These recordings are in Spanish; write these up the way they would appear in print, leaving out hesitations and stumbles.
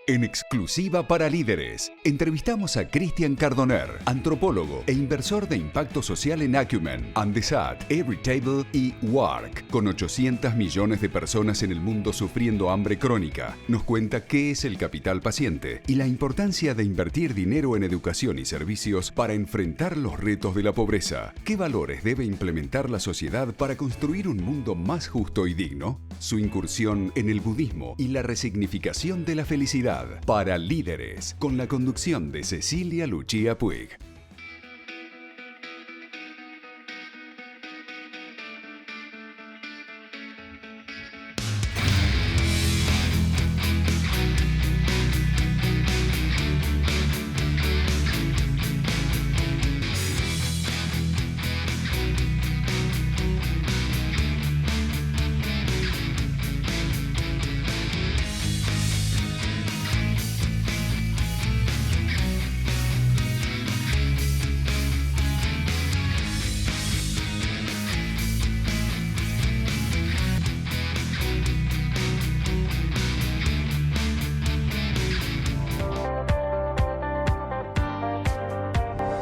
En exclusiva para líderes, entrevistamos a Cristian Cardoner, antropólogo e inversor de impacto social en Acumen, Andesat, Airtable y Work. Con 800 millones de personas en el mundo sufriendo hambre crónica, nos cuenta qué es el capital paciente y la importancia de invertir dinero en educación y servicios para enfrentar los retos de la pobreza. ¿Qué valores debe implementar la sociedad para construir un mundo más justo y digno? Su incursión en el budismo y la resignificación de la felicidad. Para líderes, con la conducción de Cecilia Lucía Puig.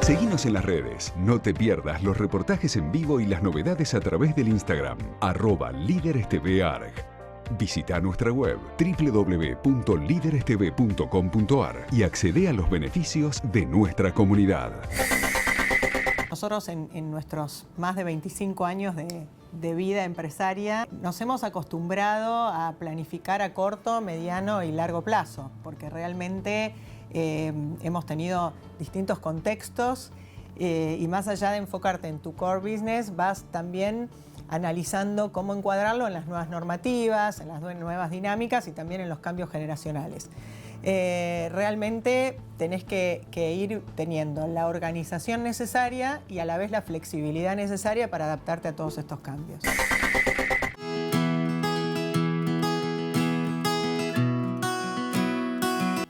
Seguinos en las redes, no te pierdas los reportajes en vivo y las novedades a través del Instagram, @líderestvarg. Visita nuestra web www.liderestv.com.ar y accede a los beneficios de nuestra comunidad. Nosotros en nuestros más de 25 años de vida empresaria nos hemos acostumbrado a planificar a corto, mediano y largo plazo, porque realmente hemos tenido distintos contextos y más allá de enfocarte en tu core business, vas también analizando cómo encuadrarlo en las nuevas normativas, en las nuevas dinámicas y también en los cambios generacionales. Realmente tenés que ir teniendo la organización necesaria y a la vez la flexibilidad necesaria para adaptarte a todos estos cambios.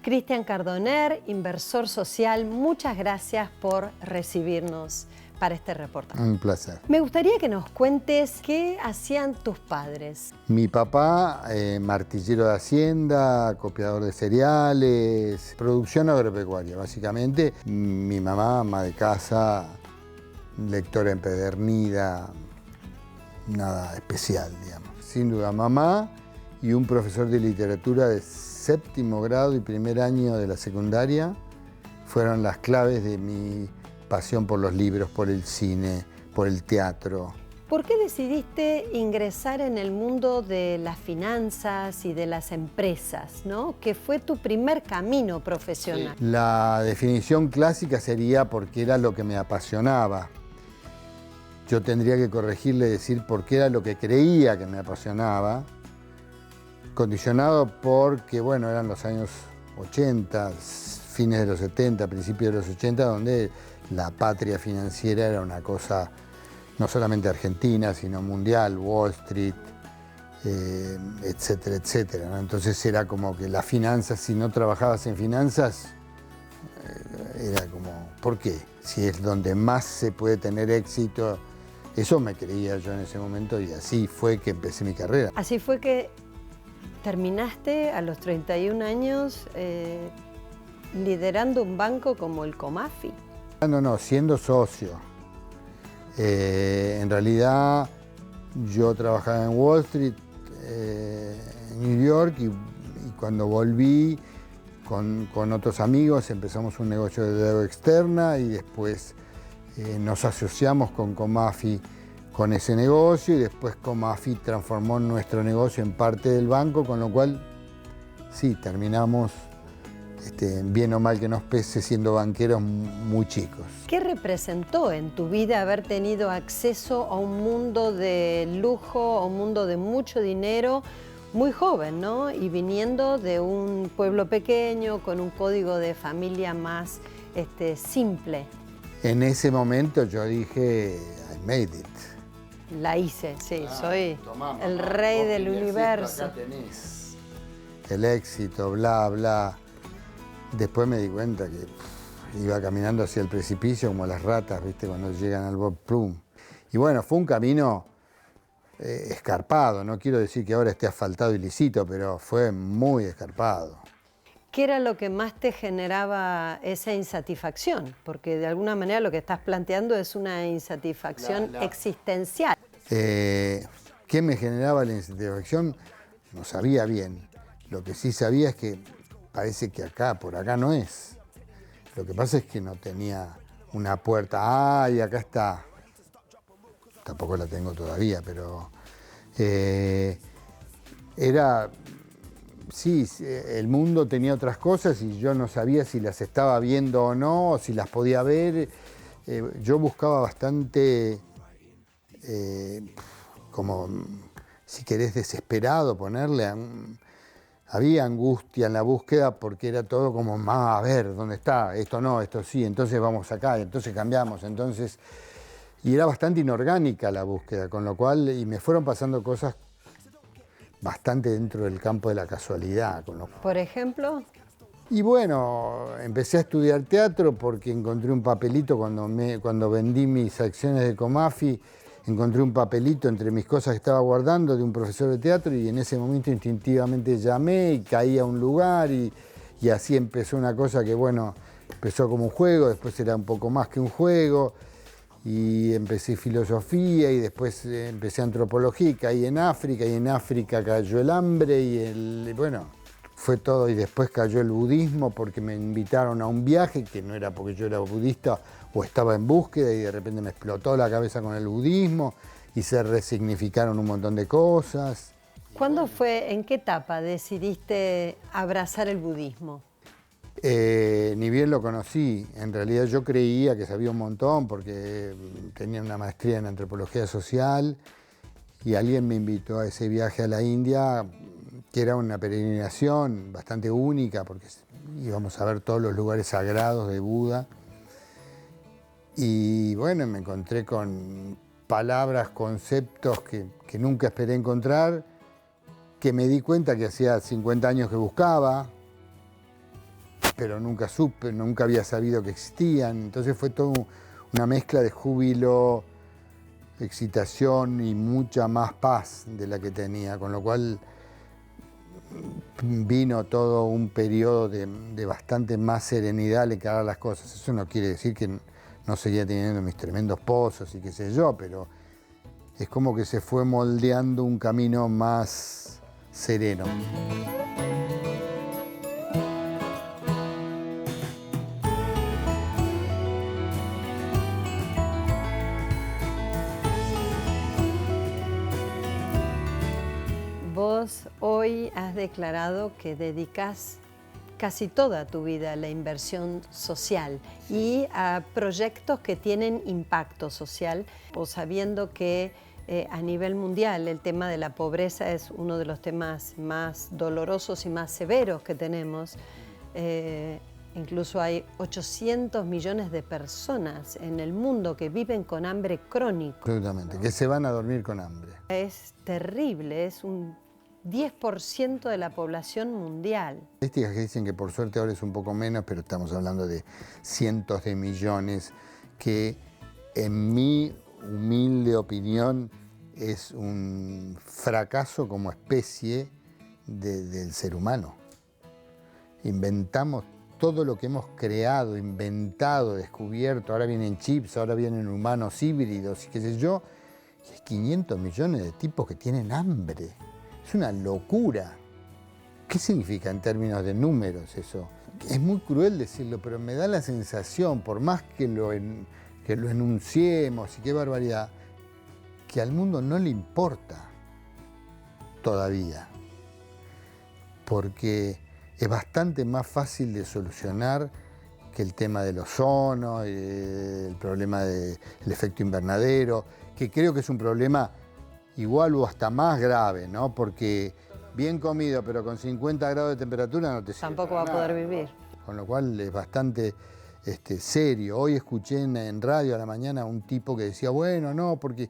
Cristian Cardoner, inversor social, muchas gracias por recibirnos para este reportaje. Un placer. Me gustaría que nos cuentes qué hacían tus padres. Mi papá, martillero de hacienda, copiador de cereales, producción agropecuaria, básicamente. Mi mamá, ama de casa, lectora empedernida, nada especial, digamos. Sin duda, mamá y un profesor de literatura de séptimo grado y primer año de la secundaria fueron las claves de mi pasión por los libros, por el cine, por el teatro. ¿Por qué decidiste ingresar en el mundo de las finanzas y de las empresas, ¿no? Que fue tu primer camino profesional. Sí. La definición clásica sería porque era lo que me apasionaba. Yo tendría que corregirle y decir porque era lo que creía que me apasionaba, condicionado porque, bueno, eran los años 80, fines de los 70, principios de los 80, donde la patria financiera era una cosa no solamente argentina, sino mundial, Wall Street, etcétera, etcétera, ¿no? Entonces era como que las finanzas, si no trabajabas en finanzas, era como, ¿por qué? Si es donde más se puede tener éxito, eso me creía yo en ese momento y así fue que empecé mi carrera. Así fue que terminaste a los 31 años liderando un banco como el Comafi. No, siendo socio. En realidad yo trabajaba en Wall Street, en New York, y cuando volví con otros amigos empezamos un negocio de deuda externa y después nos asociamos con Comafi con ese negocio y después Comafi transformó nuestro negocio en parte del banco, con lo cual sí, terminamos bien o mal que nos pese siendo banqueros muy chicos. ¿Qué representó en tu vida haber tenido acceso a un mundo de lujo, a un mundo de mucho dinero, muy joven, ¿no? Y viniendo de un pueblo pequeño, con un código de familia más simple. En ese momento yo dije, I made it. La hice, sí, soy tomá, el mamá, rey vos del querías universo. esto, acá tenés. El éxito, bla, bla. Después me di cuenta que iba caminando hacia el precipicio como las ratas, ¿viste? Cuando llegan al Bob Plum. Y bueno, fue un camino escarpado. No quiero decir que ahora esté asfaltado y lisito, pero fue muy escarpado. ¿Qué era lo que más te generaba esa insatisfacción? Porque de alguna manera lo que estás planteando es una insatisfacción existencial. ¿Qué me generaba la insatisfacción? No sabía bien. Lo que sí sabía es que parece que por acá no es. Lo que pasa es que no tenía una puerta. ¡Ay, acá está! Tampoco la tengo todavía, pero sí, el mundo tenía otras cosas y yo no sabía si las estaba viendo o no, o si las podía ver. Yo buscaba bastante, como, si querés, desesperado ponerle. Había angustia en la búsqueda porque era todo como, a ver, ¿dónde está? Esto no, esto sí, entonces vamos acá, entonces cambiamos, entonces... Y era bastante inorgánica la búsqueda, con lo cual, y me fueron pasando cosas bastante dentro del campo de la casualidad. ¿Por ejemplo? Y bueno, empecé a estudiar teatro porque encontré un papelito cuando vendí mis acciones de Comafi, encontré un papelito entre mis cosas que estaba guardando de un profesor de teatro y en ese momento instintivamente llamé y caí a un lugar y así empezó una cosa que, bueno, empezó como un juego, después era un poco más que un juego. Y empecé filosofía y después empecé antropología y caí en África, y en África cayó el hambre y bueno, fue todo. Y después cayó el budismo porque me invitaron a un viaje, que no era porque yo era budista o estaba en búsqueda, y de repente me explotó la cabeza con el budismo y se resignificaron un montón de cosas. ¿Cuándo fue, en qué etapa decidiste abrazar el budismo? Ni bien lo conocí, en realidad yo creía que sabía un montón porque tenía una maestría en antropología social y alguien me invitó a ese viaje a la India, que era una peregrinación bastante única porque íbamos a ver todos los lugares sagrados de Buda. Y bueno, me encontré con palabras, conceptos que nunca esperé encontrar, que me di cuenta que hacía 50 años que buscaba, pero nunca supe, nunca había sabido que existían. Entonces fue toda una mezcla de júbilo, excitación y mucha más paz de la que tenía, con lo cual vino todo un periodo de bastante más serenidad al encarar las cosas. Eso no quiere decir que no seguía teniendo mis tremendos pozos y qué sé yo, pero es como que se fue moldeando un camino más sereno. Vos hoy has declarado que dedicas casi toda tu vida a la inversión social y a proyectos que tienen impacto social, o sabiendo que a nivel mundial el tema de la pobreza es uno de los temas más dolorosos y más severos que tenemos. Incluso hay 800 millones de personas en el mundo que viven con hambre crónico. Absolutamente, que se van a dormir con hambre. Es terrible, es un 10% de la población mundial. Estadísticas que dicen que por suerte ahora es un poco menos, pero estamos hablando de cientos de millones, que en mi humilde opinión es un fracaso como especie del ser humano. Inventamos todo lo que hemos creado, inventado, descubierto, ahora vienen chips, ahora vienen humanos híbridos y qué sé yo, y hay 500 millones de tipos que tienen hambre. Es una locura. ¿Qué significa en términos de números eso? Es muy cruel decirlo, pero me da la sensación, por más que lo enunciemos y qué barbaridad, que al mundo no le importa todavía. Porque es bastante más fácil de solucionar que el tema del ozono, el problema del efecto invernadero, que creo que es un problema igual o hasta más grave, ¿no? Porque bien comido, pero con 50 grados de temperatura no te sirve. Tampoco va a poder vivir. Con lo cual es bastante serio. Hoy escuché en radio a la mañana a un tipo que decía, bueno, no, porque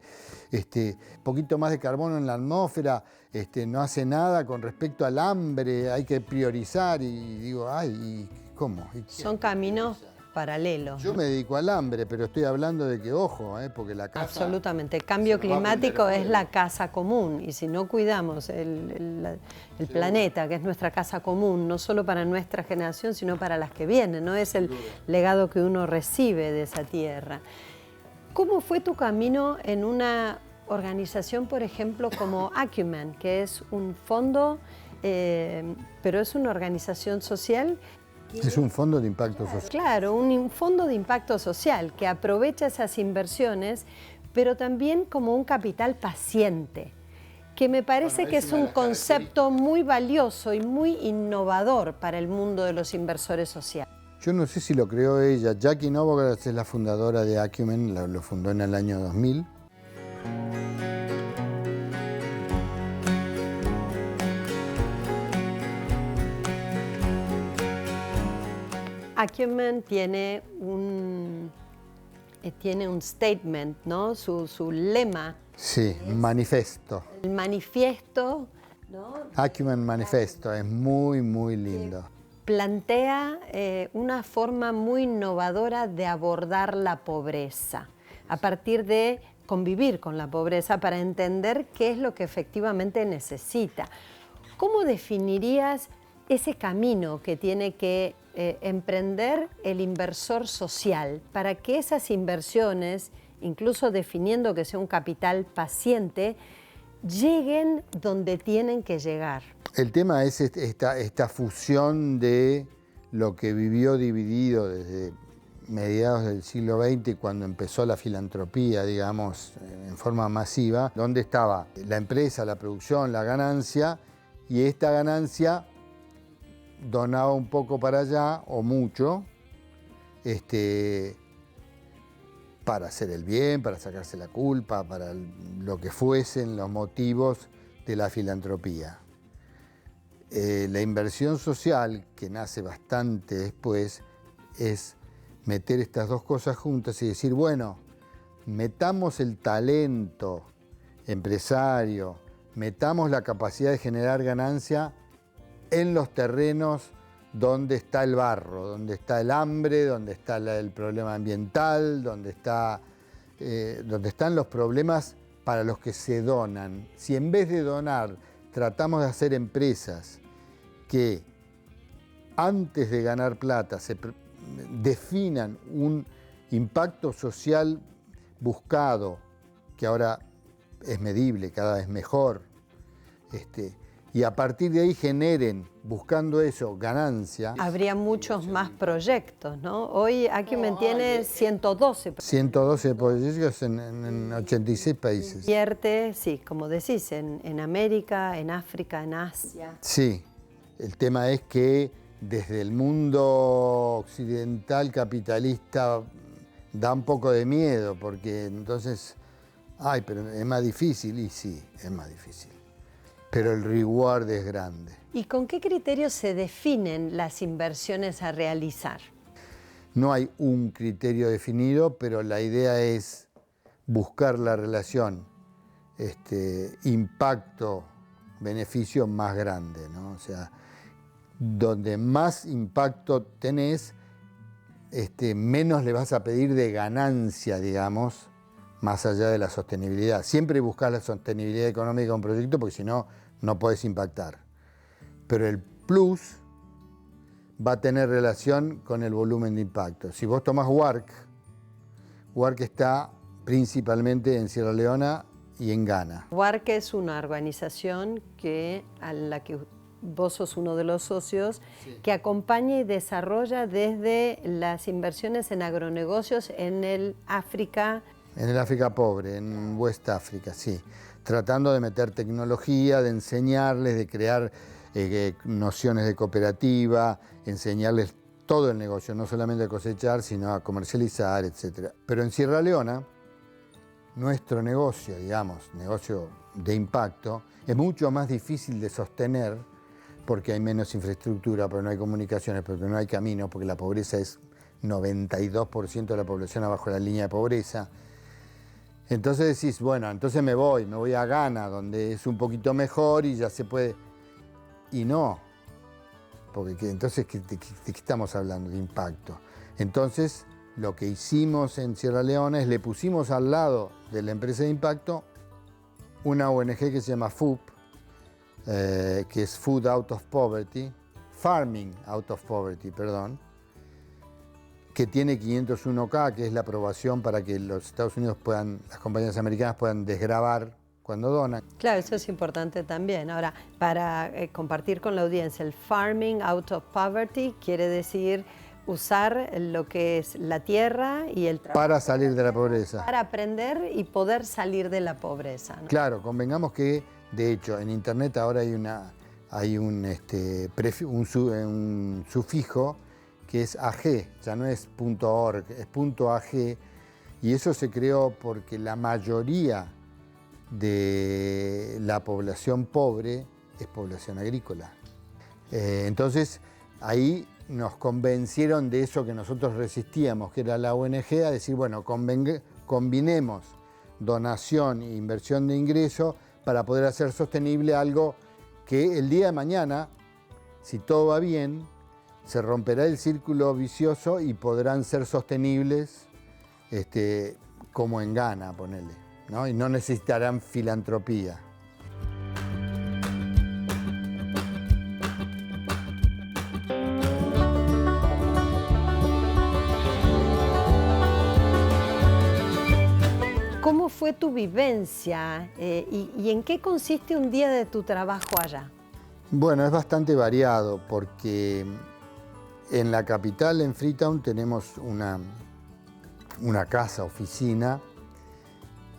poquito más de carbono en la atmósfera no hace nada con respecto al hambre, hay que priorizar. Y digo, ay, ¿cómo? Son caminos paralelo. Yo me dedico al hambre, pero estoy hablando de que, ojo, porque la casa... Absolutamente. El cambio climático es la casa común y si no cuidamos el planeta, que es nuestra casa común, no solo para nuestra generación, sino para las que vienen, ¿no? Es el legado que uno recibe de esa tierra. ¿Cómo fue tu camino en una organización, por ejemplo, como Acumen, que es un fondo, pero es una organización social? Es un fondo de impacto social. Claro, un fondo de impacto social que aprovecha esas inversiones, pero también como un capital paciente, que me parece que es un concepto muy valioso y muy innovador para el mundo de los inversores sociales. Yo no sé si lo creó ella. Jackie Novogratz es la fundadora de Acumen, lo fundó en el año 2000. Acumen tiene un statement, ¿no? Su lema. Sí, manifiesto. El manifiesto, ¿no? Acumen Manifesto, es muy, muy lindo. Plantea una forma muy innovadora de abordar la pobreza, a partir de convivir con la pobreza para entender qué es lo que efectivamente necesita. ¿Cómo definirías ese camino que tiene que emprender el inversor social para que esas inversiones, incluso definiendo que sea un capital paciente, lleguen donde tienen que llegar? El tema es esta fusión de lo que vivió dividido desde mediados del siglo XX, cuando empezó la filantropía, digamos, en forma masiva, donde estaba la empresa, la producción, la ganancia, y esta ganancia donaba un poco para allá, o mucho, para hacer el bien, para sacarse la culpa, para lo que fuesen los motivos de la filantropía. La inversión social, que nace bastante después, es meter estas dos cosas juntas y decir, bueno, metamos el talento empresario, metamos la capacidad de generar ganancia en los terrenos donde está el barro, donde está el hambre, donde está el problema ambiental, donde están los problemas para los que se donan. Si en vez de donar tratamos de hacer empresas que antes de ganar plata se definan un impacto social buscado, que ahora es medible, cada vez mejor, y a partir de ahí generen, buscando eso, ganancia. Habría muchos más proyectos, ¿no? Hoy Acumen tiene 112 proyectos. 112 proyectos en 86 países. Invierte, sí, como decís, en América, en África, en Asia. Sí, el tema es que desde el mundo occidental capitalista da un poco de miedo, porque entonces, pero es más difícil, y sí, es más difícil. Pero el reward es grande. ¿Y con qué criterios se definen las inversiones a realizar? No hay un criterio definido, pero la idea es buscar la relación impacto-beneficio más grande, ¿no? O sea, donde más impacto tenés, menos le vas a pedir de ganancia, digamos, más allá de la sostenibilidad. Siempre buscar la sostenibilidad económica de un proyecto, porque si no, no podés impactar. Pero el plus va a tener relación con el volumen de impacto. Si vos tomás WARC está principalmente en Sierra Leona y en Ghana. WARC es una organización a la que vos sos uno de los socios, sí, que acompaña y desarrolla desde las inversiones en agronegocios en el África. En el África pobre, en West África, sí. Tratando de meter tecnología, de enseñarles, de crear nociones de cooperativa, enseñarles todo el negocio, no solamente a cosechar, sino a comercializar, etc. Pero en Sierra Leona, nuestro negocio, digamos, negocio de impacto, es mucho más difícil de sostener porque hay menos infraestructura, porque no hay comunicaciones, porque no hay caminos, porque la pobreza es 92% de la población abajo de la línea de pobreza. Entonces decís, bueno, entonces me voy a Ghana, donde es un poquito mejor y ya se puede. Y no, porque entonces, ¿de qué estamos hablando? De impacto. Entonces, lo que hicimos en Sierra Leona es le pusimos al lado de la empresa de impacto una ONG que se llama FOOP, que es Food Out of Poverty, Farming Out of Poverty, perdón, que tiene 501K, que es la aprobación para que los Estados Unidos puedan, las compañías americanas puedan desgravar cuando donan. Claro, eso es importante también. Ahora, para compartir con la audiencia, el Farming Out of Poverty quiere decir usar lo que es la tierra y el trabajo. Para salir de la pobreza. Para aprender y poder salir de la pobreza, ¿no? Claro, convengamos que, de hecho, en Internet ahora hay un sufijo que es AG, ya no es .org, es .ag, y eso se creó porque la mayoría de la población pobre es población agrícola. Entonces, ahí nos convencieron de eso que nosotros resistíamos, que era la ONG, a decir, bueno, combinemos donación e inversión de ingreso para poder hacer sostenible algo que el día de mañana, si todo va bien, se romperá el círculo vicioso y podrán ser sostenibles como en Ghana, ponele, ¿no? Y no necesitarán filantropía. ¿Cómo fue tu vivencia y en qué consiste un día de tu trabajo allá? Bueno, es bastante variado porque en la capital, en Freetown, tenemos una casa, oficina,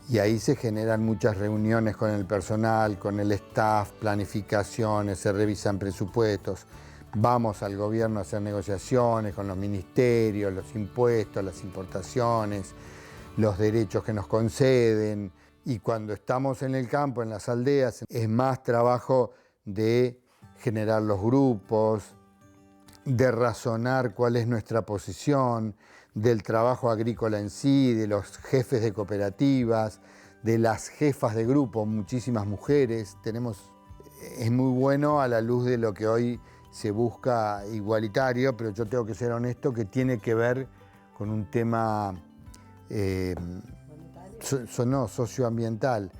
y ahí se generan muchas reuniones con el personal, con el staff, planificaciones, se revisan presupuestos. Vamos al gobierno a hacer negociaciones con los ministerios, los impuestos, las importaciones, los derechos que nos conceden, y cuando estamos en el campo, en las aldeas, es más trabajo de generar los grupos, de razonar cuál es nuestra posición, del trabajo agrícola en sí, de los jefes de cooperativas, de las jefas de grupo, muchísimas mujeres. Es muy bueno a la luz de lo que hoy se busca igualitario, pero yo tengo que ser honesto que tiene que ver con un tema socioambiental.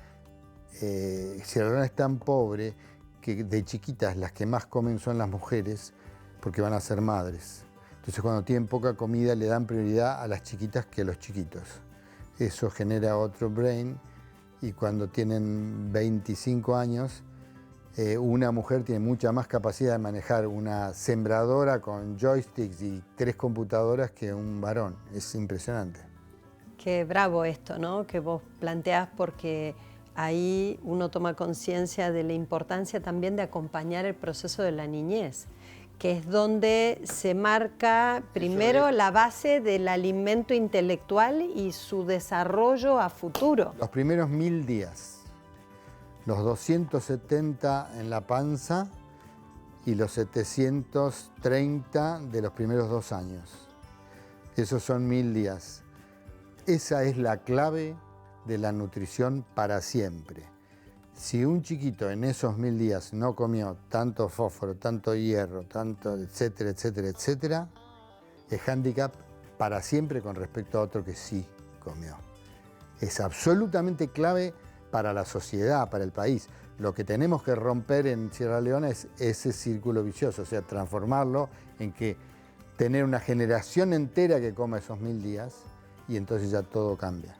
Sierra Leona es tan pobre que de chiquitas las que más comen son las mujeres porque van a ser madres. Entonces cuando tienen poca comida le dan prioridad a las chiquitas que a los chiquitos. Eso genera otro brain, y cuando tienen 25 años una mujer tiene mucha más capacidad de manejar una sembradora con joysticks y 3 computadoras que un varón. Es impresionante. Qué bravo esto, ¿no? Que vos planteás, porque ahí uno toma conciencia de la importancia también de acompañar el proceso de la niñez, que es donde se marca primero la base del alimento intelectual y su desarrollo a futuro. Los primeros 1000 días, los 270 en la panza y los 730 de los primeros 2 años. Esos son 1000 días. Esa es la clave de la nutrición para siempre. Si un chiquito en esos 1000 días no comió tanto fósforo, tanto hierro, tanto etcétera, etcétera, etcétera, es hándicap para siempre con respecto a otro que sí comió. Es absolutamente clave para la sociedad, para el país. Lo que tenemos que romper en Sierra Leona es ese círculo vicioso, o sea, transformarlo en que tener una generación entera que coma esos 1000 días, y entonces ya todo cambia.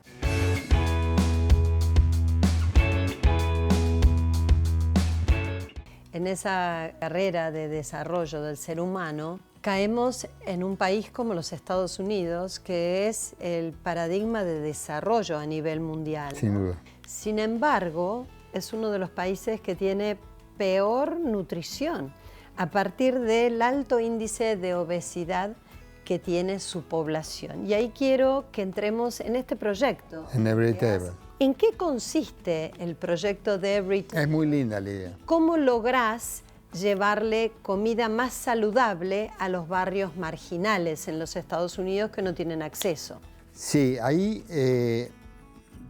En esa carrera de desarrollo del ser humano, caemos en un país como los Estados Unidos, que es el paradigma de desarrollo a nivel mundial. Sin duda. Sin embargo, es uno de los países que tiene peor nutrición, a partir del alto índice de obesidad que tiene su población. Y ahí quiero que entremos en este proyecto. En Every Table. ¿En qué consiste el proyecto de Every Table? Es muy linda la idea. ¿Cómo lográs llevarle comida más saludable a los barrios marginales en los Estados Unidos que no tienen acceso? Sí, ahí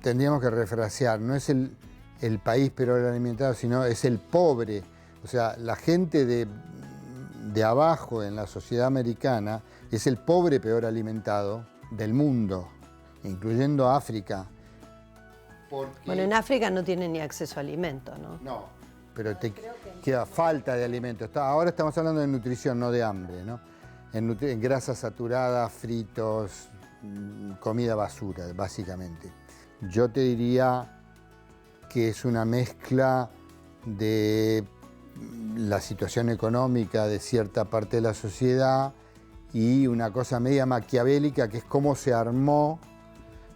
tendríamos que refrasear. No es el país peor alimentado, sino es el pobre. O sea, la gente de abajo en la sociedad americana Es el pobre peor alimentado del mundo, incluyendo África. Bueno, en África no tienen ni acceso a alimentos, ¿no? No, pero te queda falta de alimentos. Ahora estamos hablando de nutrición, no de hambre, ¿no? En grasas saturadas, fritos, comida basura, básicamente. Yo te diría que es una mezcla de la situación económica de cierta parte de la sociedad y una cosa media maquiavélica, que es cómo se armó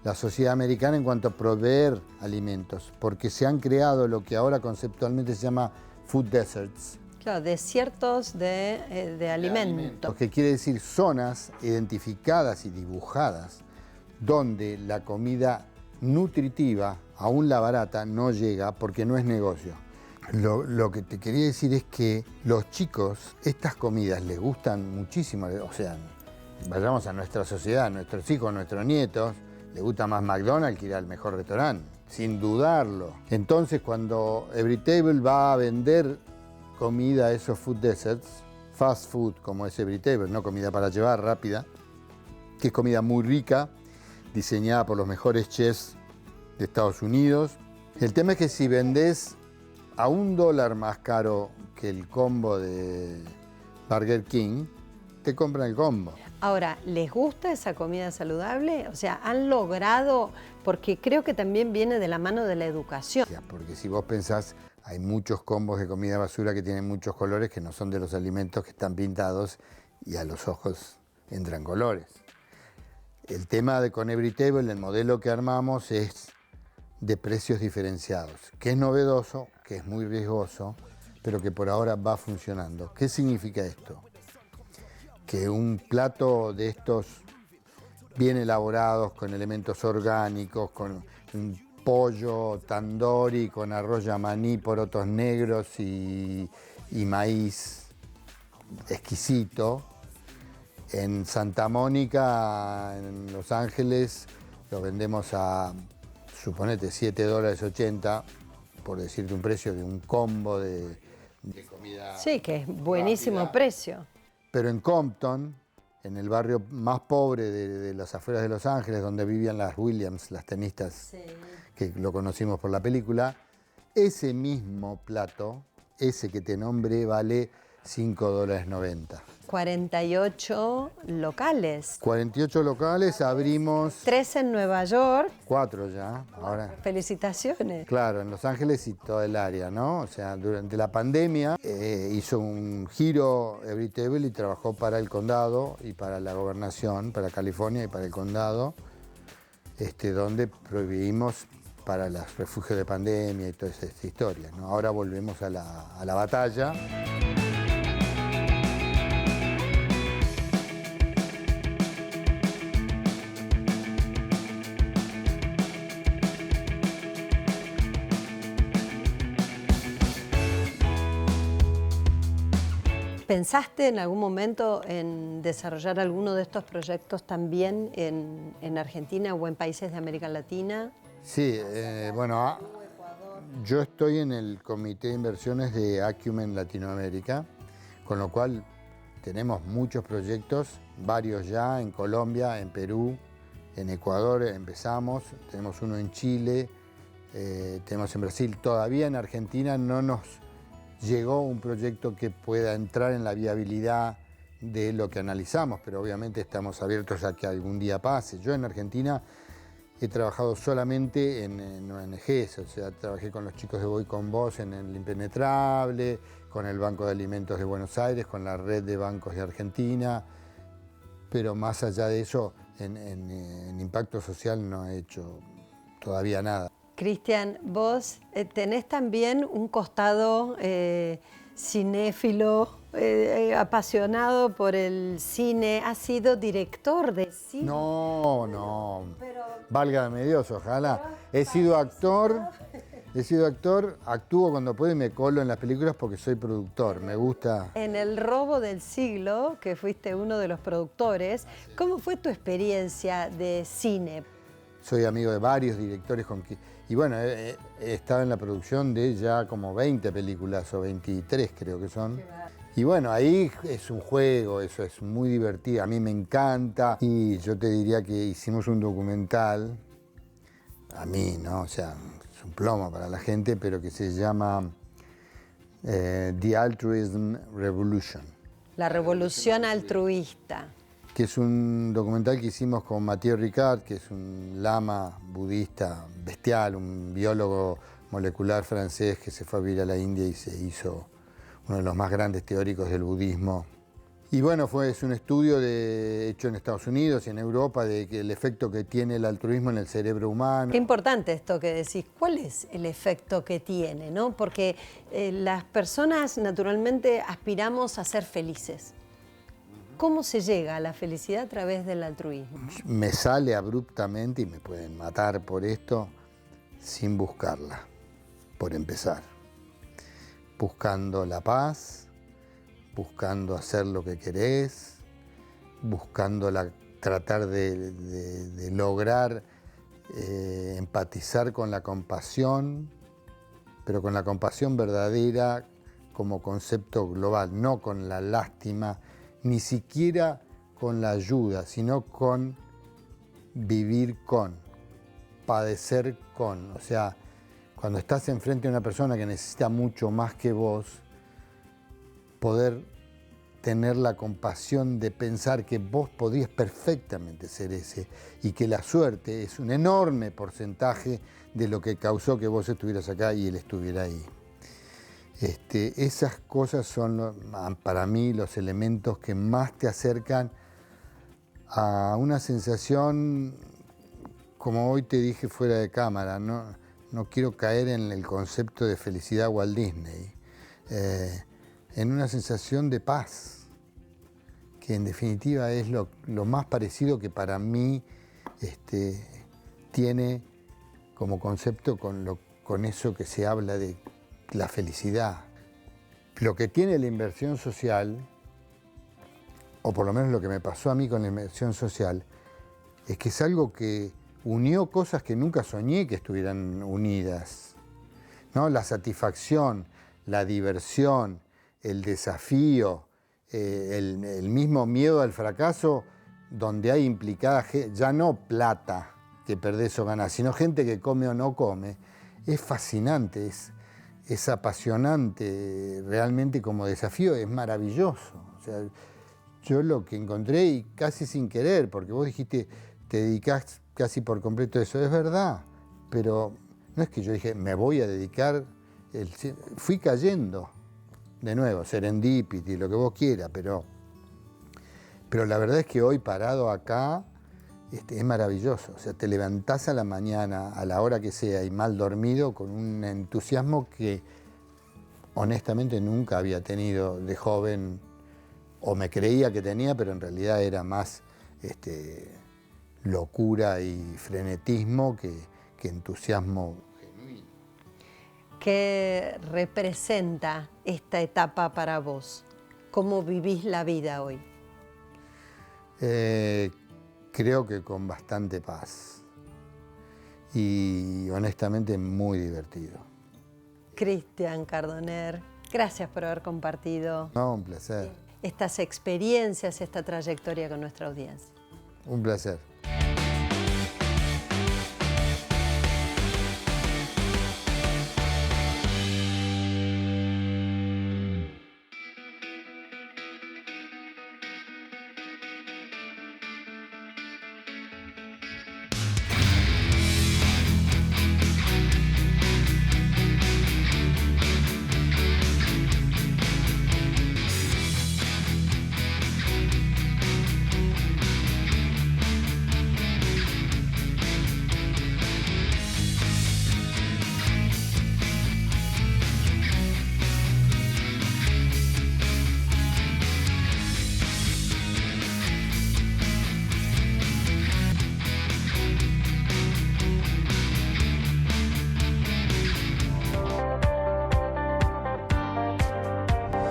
la sociedad americana en cuanto a proveer alimentos, porque se han creado lo que ahora conceptualmente se llama food deserts. Claro, desiertos de alimentos. Lo que quiere decir zonas identificadas y dibujadas donde la comida nutritiva, aún la barata, no llega porque no es negocio. Lo que te quería decir es que los chicos, estas comidas les gustan muchísimo, o sea, vayamos a nuestra sociedad, a nuestros hijos, a nuestros nietos, les gusta más McDonald's que ir al mejor restaurante, sin dudarlo. Entonces, cuando Everytable va a vender comida a esos food deserts, fast food como es Everytable, no comida para llevar rápida, que es comida muy rica, diseñada por los mejores chefs de Estados Unidos. El tema es que si vendés a $1 más caro que el combo de Burger King, te compran el combo. Ahora, ¿les gusta esa comida saludable? O sea, ¿han logrado? Porque creo que también viene de la mano de la educación. Porque si vos pensás, hay muchos combos de comida basura que tienen muchos colores que no son de los alimentos que están pintados y a los ojos entran colores. El tema con Everytable, el modelo que armamos es de precios diferenciados, que es novedoso, que es muy riesgoso, pero que por ahora va funcionando. ¿Qué significa esto? Que un plato de estos bien elaborados, con elementos orgánicos, con un pollo tandoori, con arroz yamaní, porotos negros y maíz exquisito, en Santa Mónica, en Los Ángeles, lo vendemos a, suponete, $7.80, por decirte un precio de un combo de comida. Sí, que es buenísimo rápida. precio. Pero en Compton, en el barrio más pobre de las afueras de Los Ángeles, donde vivían las Williams, las tenistas, sí, que lo conocimos por la película, ese mismo plato, ese que te nombré, vale $5.90. 48 locales. 48 locales, abrimos 3 en Nueva York. 4 ya, ahora. Felicitaciones. Claro, en Los Ángeles y toda el área, ¿no? O sea, durante la pandemia hizo un giro Everytable y trabajó para el condado y para la gobernación, para California y para el condado, donde prohibimos para los refugios de pandemia y toda esta historia, ¿no? Ahora volvemos a la batalla. ¿Pensaste en algún momento en desarrollar alguno de estos proyectos también en Argentina o en países de América Latina? Sí, bueno, yo estoy en el Comité de Inversiones de Acumen Latinoamérica, con lo cual tenemos muchos proyectos, varios ya en Colombia, en Perú, en Ecuador empezamos, tenemos uno en Chile, tenemos en Brasil. Todavía en Argentina no nos llegó un proyecto que pueda entrar en la viabilidad de lo que analizamos, pero obviamente estamos abiertos a que algún día pase. Yo en Argentina he trabajado solamente en ONGs, o sea, trabajé con los chicos de Voy con Vos en el Impenetrable, con el Banco de Alimentos de Buenos Aires, con la red de bancos de Argentina, pero más allá de eso, en impacto social no he hecho todavía nada. Cristian, vos tenés también un costado cinéfilo, apasionado por el cine, has sido director de cine. No, válgame Dios, ojalá. He sido actor, actúo cuando puedo y me colo en las películas porque soy productor, me gusta. En El Robo del Siglo, que fuiste uno de los productores, ¿cómo fue tu experiencia de cine? Soy amigo de varios directores y bueno, he estado en la producción de ya como 20 películas o 23 creo que son. Y bueno, ahí es un juego, eso es muy divertido, a mí me encanta. Y yo te diría que hicimos un documental, a mí, ¿no? O sea, es un plomo para la gente, pero que se llama The Altruism Revolution. La revolución altruista. Que es un documental que hicimos con Mathieu Ricard, que es un lama budista bestial, un biólogo molecular francés que se fue a vivir a la India y se hizo uno de los más grandes teóricos del budismo. Y bueno, es un estudio hecho en Estados Unidos y en Europa de el efecto que tiene el altruismo en el cerebro humano. Qué importante esto que decís. ¿Cuál es el efecto que tiene, no? Porque las personas naturalmente aspiramos a ser felices. ¿Cómo se llega a la felicidad a través del altruismo? Me sale abruptamente, y me pueden matar por esto, sin buscarla, por empezar. Buscando la paz, buscando hacer lo que querés, buscando tratar de lograr empatizar con la compasión, pero con la compasión verdadera como concepto global, no con la lástima, ni siquiera con la ayuda, sino con vivir con, padecer con. O sea, cuando estás enfrente de una persona que necesita mucho más que vos, poder tener la compasión de pensar que vos podías perfectamente ser ese y que la suerte es un enorme porcentaje de lo que causó que vos estuvieras acá y él estuviera ahí. Esas cosas son para mí los elementos que más te acercan a una sensación, como hoy te dije fuera de cámara, no quiero caer en el concepto de felicidad Walt Disney, en una sensación de paz, que en definitiva es lo más parecido que para mí tiene como concepto con eso que se habla de la felicidad. Lo que tiene la inversión social, o por lo menos lo que me pasó a mí con la inversión social, es que es algo que unió cosas que nunca soñé que estuvieran unidas, ¿no? La satisfacción, la diversión, el desafío, el mismo miedo al fracaso, donde hay implicada ya no plata que perdés o ganás, sino gente que come o no come. Es fascinante, es apasionante, realmente como desafío es maravilloso. O sea, yo lo que encontré, y casi sin querer, porque vos dijiste, te dedicás casi por completo a eso, es verdad, pero no es que yo dije, me voy a dedicar, fui cayendo, de nuevo, serendipity, lo que vos quieras, pero la verdad es que hoy parado acá, es maravilloso. O sea, te levantás a la mañana, a la hora que sea, y mal dormido, con un entusiasmo que honestamente nunca había tenido de joven, o me creía que tenía, pero en realidad era más locura y frenetismo que entusiasmo genuino. ¿Qué representa esta etapa para vos? ¿Cómo vivís la vida hoy? Creo que con bastante paz y honestamente muy divertido. Cristian Cardoner, gracias por haber compartido Un placer. estas experiencias, esta trayectoria con nuestra audiencia. Un placer.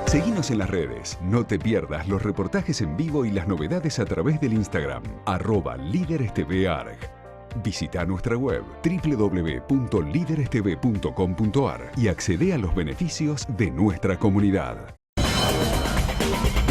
Seguinos en las redes, no te pierdas los reportajes en vivo y las novedades a través del Instagram, @LíderesTVArg. Visita nuestra web www.liderestv.com.ar y accede a los beneficios de nuestra comunidad. Chao.